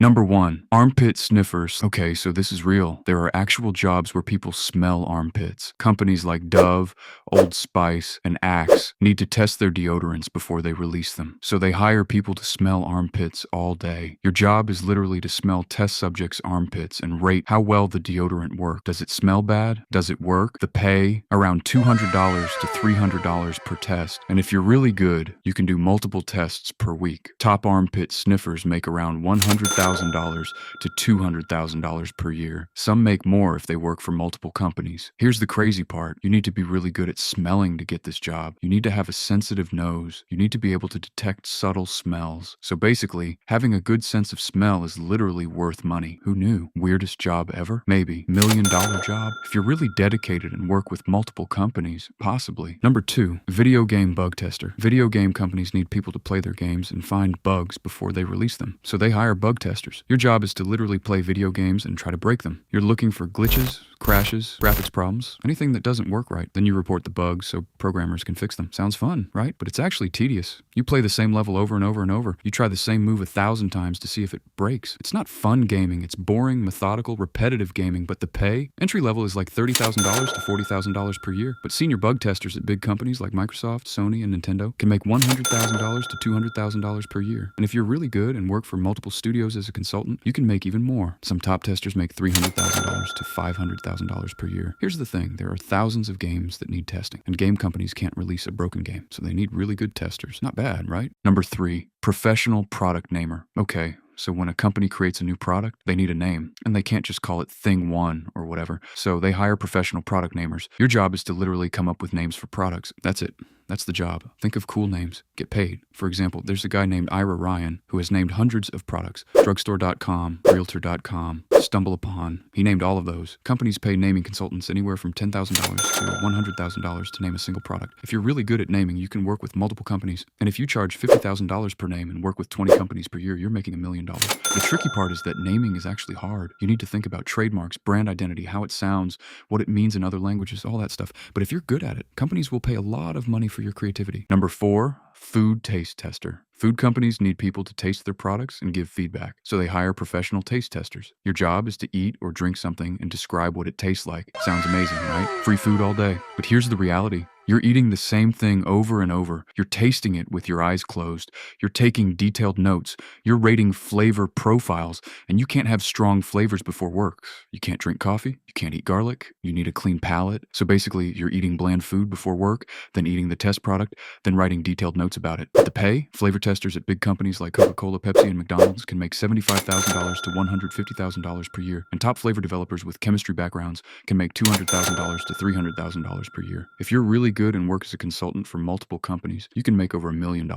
Number 1, armpit sniffers. Okay, so this is real. There are actual jobs where people smell armpits. Companies like Dove, Old Spice, and Axe need to test their deodorants before they release them. So they hire people to smell armpits all day. Your job is literally to smell test subjects' armpits and rate how well the deodorant worked. Does it smell bad? Does it work? The pay? Around $200 to $300 per test. And if you're really good, you can do multiple tests per week. Top armpit sniffers make around $100,000 to $200,000 per year. Some make more if they work for multiple companies. Here's the crazy part. You need to be really good at smelling to get this job. You need to have a sensitive nose. You need to be able to detect subtle smells. So basically, having a good sense of smell is literally worth money. Who knew? Weirdest job ever? Maybe. $1 million job? If you're really dedicated and work with multiple companies, possibly. Number 2, video game bug tester. Video game companies need people to play their games and find bugs before they release them. So they hire bug testers. Your job is to literally play video games and try to break them. You're looking for glitches, crashes, graphics problems, anything that doesn't work right. Then you report the bugs so programmers can fix them. Sounds fun, right? But it's actually tedious. You play the same level over and over and over. You try the same move 1,000 times to see if it breaks. It's not fun gaming. It's boring, methodical, repetitive gaming. But the pay? Entry level is like $30,000 to $40,000 per year. But senior bug testers at big companies like Microsoft, Sony, and Nintendo can make $100,000 to $200,000 per year. And if you're really good and work for multiple studios as a consultant, you can make even more. Some top testers make $300,000 to $500,000 per year. Here's the thing, there are thousands of games that need testing, and game companies can't release a broken game, so they need really good testers. Not bad, right? Number 3, professional product namer. Okay, so when a company creates a new product, they need a name, and they can't just call it Thing 1 or whatever. So they hire professional product namers. Your job is to literally come up with names for products. That's it. That's the job. Think of cool names. Get paid. For example, there's a guy named Ira Ryan who has named hundreds of products. Drugstore.com, Realtor.com, StumbleUpon. He named all of those. Companies pay naming consultants anywhere from $10,000 to $100,000 to name a single product. If you're really good at naming, you can work with multiple companies. And if you charge $50,000 per name and work with 20 companies per year, you're making $1 million. The tricky part is that naming is actually hard. You need to think about trademarks, brand identity, how it sounds, what it means in other languages, all that stuff. But if you're good at it, companies will pay a lot of money for your creativity. Number 4, food taste tester. Food companies need people to taste their products and give feedback, so they hire professional taste testers. Your job is to eat or drink something and describe what it tastes like. Sounds amazing, right? Free food all day. But here's the reality. You're eating the same thing over and over. You're tasting it with your eyes closed. You're taking detailed notes. You're rating flavor profiles, and you can't have strong flavors before work. You can't drink coffee. You can't eat garlic. You need a clean palate. So basically, you're eating bland food before work, then eating the test product, then writing detailed notes about it. But the pay? Flavor testers at big companies like Coca-Cola, Pepsi, and McDonald's can make $75,000 to $150,000 per year. And top flavor developers with chemistry backgrounds can make $200,000 to $300,000 per year. If you're really good and work as a consultant for multiple companies, you can make over $1 million.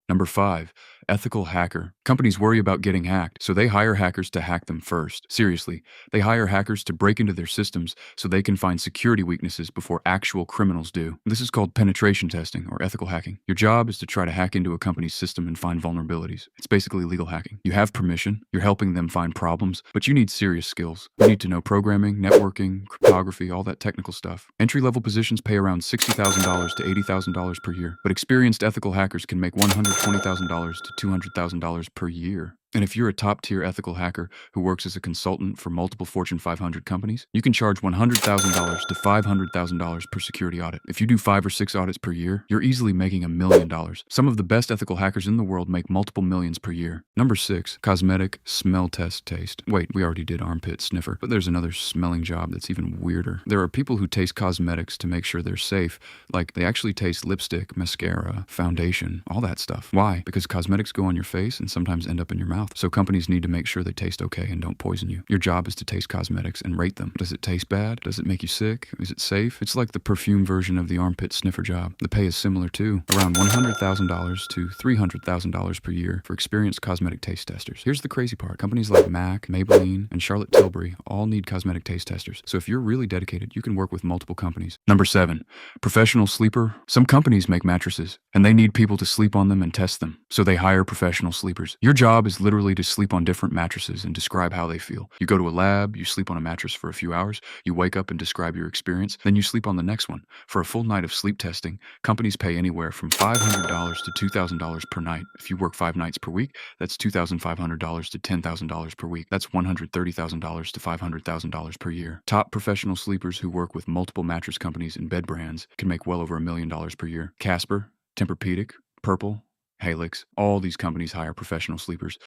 Number 5, ethical hacker. Companies worry about getting hacked, so they hire hackers to hack them first. Seriously, they hire hackers to break into their systems so they can find security weaknesses before actual criminals do. This is called penetration testing or ethical hacking. Your job is to try to hack into a company's system and find vulnerabilities. It's basically legal hacking. You have permission, you're helping them find problems, but you need serious skills. You need to know programming, networking, cryptography, all that technical stuff. Entry-level positions pay around $60,000 to $80,000 per year, but experienced ethical hackers can make $120,000 to $200,000 per year. And if you're a top-tier ethical hacker who works as a consultant for multiple Fortune 500 companies, you can charge $100,000 to $500,000 per security audit. If you do 5 or 6 audits per year, you're easily making $1 million. Some of the best ethical hackers in the world make multiple millions per year. Number 6, cosmetic smell test taste. Wait, we already did armpit sniffer, but there's another smelling job that's even weirder. There are people who taste cosmetics to make sure they're safe, like they actually taste lipstick, mascara, foundation, all that stuff. Why? Because cosmetics go on your face and sometimes end up in your mouth. So companies need to make sure they taste okay and don't poison you. Your job is to taste cosmetics and rate them. Does it taste bad? Does it make you sick? Is it safe? It's like the perfume version of the armpit sniffer job. The pay is similar too, around $100,000 to $300,000 per year for experienced cosmetic taste testers. Here's the crazy part. Companies like MAC, Maybelline, and Charlotte Tilbury all need cosmetic taste testers. So if you're really dedicated, you can work with multiple companies. Number 7, professional sleeper. Some companies make mattresses, and they need people to sleep on them and test them. So they hire professional sleepers. Your job is literally to sleep on different mattresses and describe how they feel. You go to a lab, you sleep on a mattress for a few hours, you wake up and describe your experience, then you sleep on the next one. For a full night of sleep testing, companies pay anywhere from $500 to $2,000 per night. If you work 5 nights per week, that's $2,500 to $10,000 per week. That's $130,000 to $500,000 per year. Top professional sleepers who work with multiple mattress companies and bed brands can make well over $1 million per year. Casper, Tempur-Pedic, Purple, Helix, all these companies hire professional sleepers.